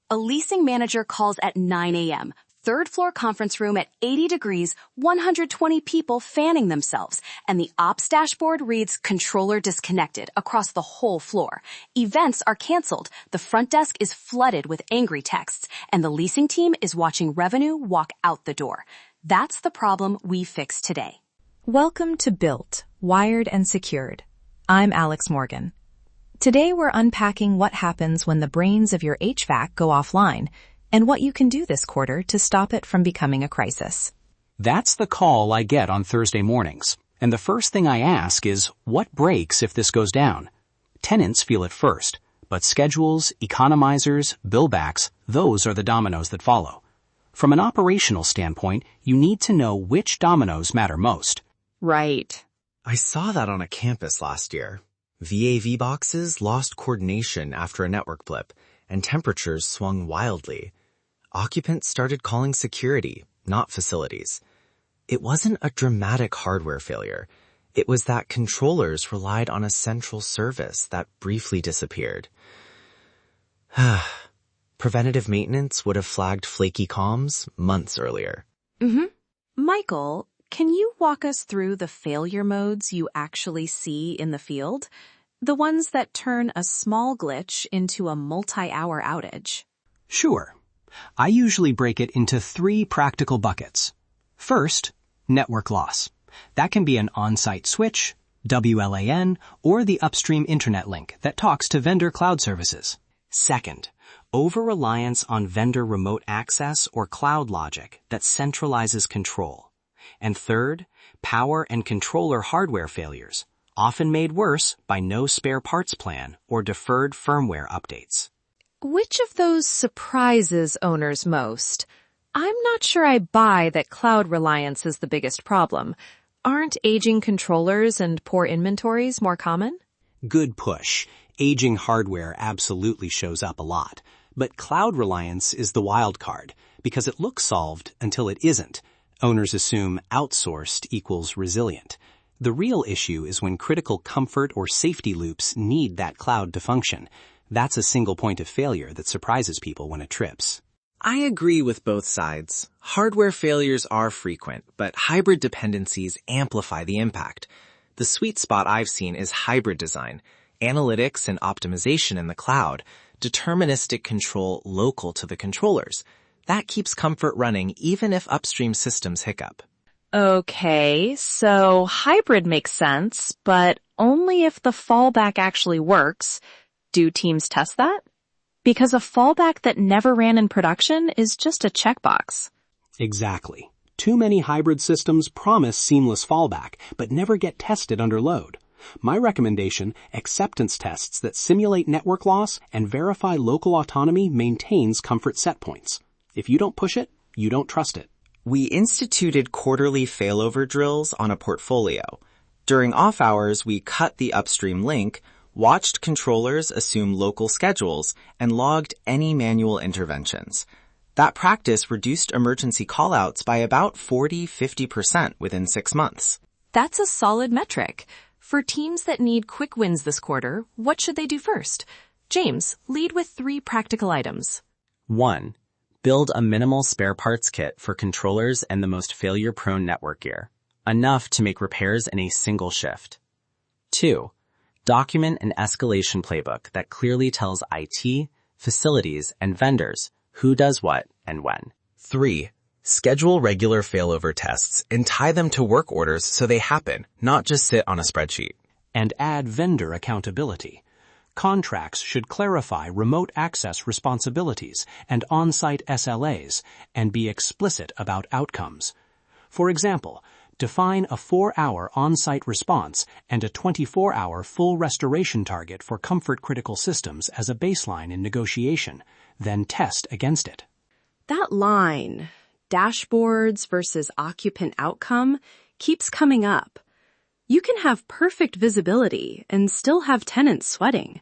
A leasing manager calls at 9 a.m., third floor conference room at 80 degrees, 120 people fanning themselves, and the ops dashboard reads controller disconnected across the whole floor. Events are canceled, the front desk is flooded with angry texts, and the leasing team is watching revenue walk out the door. That's the problem we fix today. Welcome to Built, Wired and Secured. I'm Alex Morgan. Today we're unpacking what happens when the brains of your HVAC go offline and what you can do this quarter to stop it from becoming a crisis. That's the call I get on Thursday mornings. And the first thing I ask is, what breaks if this goes down? Tenants feel it first, but schedules, economizers, billbacks, those are the dominoes that follow. From an operational standpoint, you need to know which dominoes matter most. Right. I saw that on a campus last year. VAV boxes lost coordination after a network blip, and temperatures swung wildly. Occupants started calling security, not facilities. It wasn't a dramatic hardware failure. It was that controllers relied on a central service that briefly disappeared. Preventative maintenance would have flagged flaky comms months earlier. Michael, can you walk us through the failure modes you actually see in the field? The ones that turn a small glitch into a multi-hour outage. Sure. I usually break it into 3 practical buckets. First, network loss. That can be an on-site switch, WLAN, or the upstream internet link that talks to vendor cloud services. Second, over-reliance on vendor remote access or cloud logic that centralizes control. And third, power and controller hardware failures, often made worse by no spare parts plan or deferred firmware updates. Which of those surprises owners most? I'm not sure I buy that cloud reliance is the biggest problem. Aren't aging controllers and poor inventories more common? Good push. Aging hardware absolutely shows up a lot. But cloud reliance is the wild card because it looks solved until it isn't. Owners assume outsourced equals resilient. The real issue is when critical comfort or safety loops need that cloud to function. That's a single point of failure that surprises people when it trips. I agree with both sides. Hardware failures are frequent, but hybrid dependencies amplify the impact. The sweet spot I've seen is hybrid design, analytics and optimization in the cloud, deterministic control local to the controllers. That keeps comfort running even if upstream systems hiccup. Okay, so hybrid makes sense, but only if the fallback actually works. Do teams test that? Because a fallback that never ran in production is just a checkbox. Exactly. Too many hybrid systems promise seamless fallback, but never get tested under load. My recommendation, acceptance tests that simulate network loss and verify local autonomy maintains comfort set points. If you don't push it, you don't trust it. We instituted quarterly failover drills on a portfolio. During off hours, we cut the upstream link, watched controllers assume local schedules, and logged any manual interventions. That practice reduced emergency callouts by about 40-50% within 6 months. That's a solid metric. For teams that need quick wins this quarter, what should they do first? James, lead with 3 practical items. 1. Build a minimal spare parts kit for controllers and the most failure-prone network gear, enough to make repairs in a single shift. 2. Document an escalation playbook that clearly tells IT, facilities, and vendors who does what and when. 3. Schedule regular failover tests and tie them to work orders so they happen, not just sit on a spreadsheet. And add vendor accountability. Contracts should clarify remote access responsibilities and on-site SLAs and be explicit about outcomes. For example, define a 4-hour on-site response and a 24-hour full restoration target for comfort-critical systems as a baseline in negotiation, then test against it. That line, dashboards versus occupant outcome, keeps coming up. You can have perfect visibility and still have tenants sweating.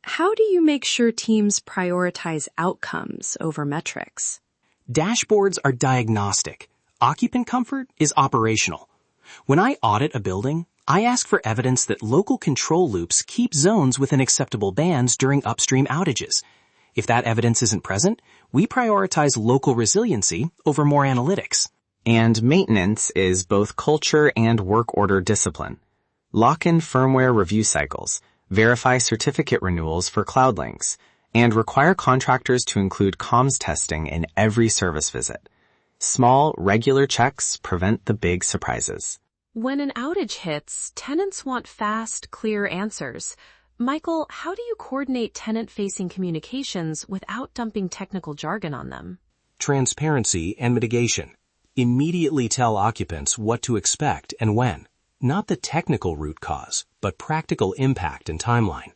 How do you make sure teams prioritize outcomes over metrics? Dashboards are diagnostic. Occupant comfort is operational. When I audit a building, I ask for evidence that local control loops keep zones within acceptable bands during upstream outages. If that evidence isn't present, we prioritize local resiliency over more analytics. And maintenance is both culture and work order discipline. Lock in firmware review cycles, verify certificate renewals for cloud links, and require contractors to include comms testing in every service visit. Small, regular checks prevent the big surprises. When an outage hits, tenants want fast, clear answers. Michael, how do you coordinate tenant-facing communications without dumping technical jargon on them? Transparency and mitigation. Immediately tell occupants what to expect and when. Not the technical root cause, but practical impact and timeline.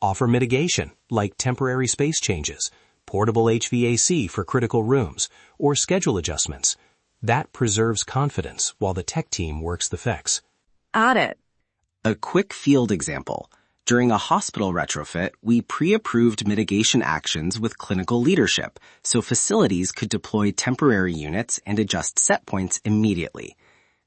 Offer mitigation, like temporary space changes, portable HVAC for critical rooms, or schedule adjustments. That preserves confidence while the tech team works the fix. Got it. A quick field example. During a hospital retrofit, we pre-approved mitigation actions with clinical leadership, so facilities could deploy temporary units and adjust set points immediately.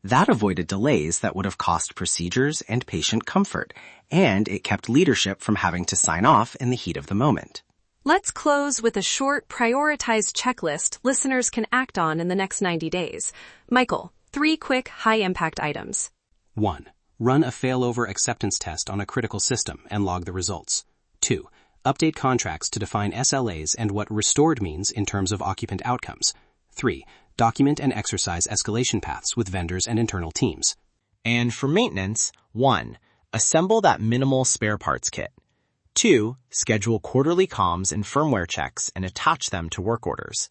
That avoided delays that would have cost procedures and patient comfort, and it kept leadership from having to sign off in the heat of the moment. Let's close with a short, prioritized checklist listeners can act on in the next 90 days. Michael, 3 quick, high-impact items. 1. Run a failover acceptance test on a critical system and log the results. 2. Update contracts to define SLAs and what restored means in terms of occupant outcomes. 3. Document and exercise escalation paths with vendors and internal teams. And for maintenance, 1. Assemble that minimal spare parts kit. 2. Schedule quarterly comms and firmware checks and attach them to work orders.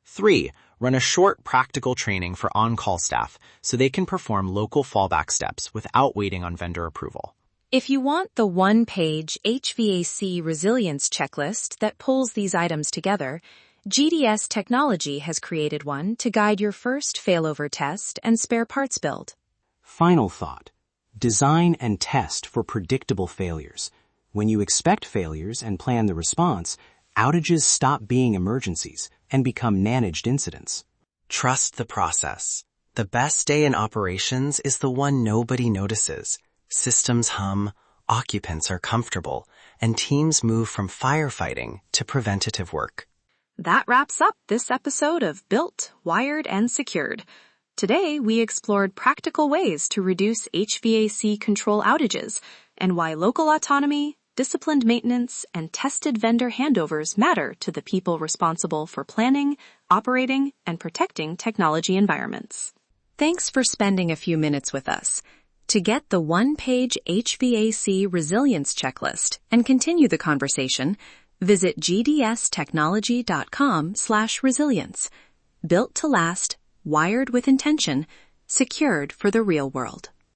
3. Run a short practical training for on-call staff so they can perform local fallback steps without waiting on vendor approval. If you want the one-page HVAC resilience checklist that pulls these items together, GDS Technology has created one to guide your first failover test and spare parts build. Final thought. Design and test for predictable failures. When you expect failures and plan the response, outages stop being emergencies and become managed incidents. Trust the process. The best day in operations is the one nobody notices. Systems hum, occupants are comfortable, and teams move from firefighting to preventative work. That wraps up this episode of Built, Wired, and Secured. Today, we explored practical ways to reduce HVAC control outages and why local autonomy, disciplined maintenance, and tested vendor handovers matter to the people responsible for planning, operating, and protecting technology environments. Thanks for spending a few minutes with us. To get the one-page HVAC resilience checklist and continue the conversation, visit gdstechnology.com/resilience. Built to last, wired with intention, secured for the real world.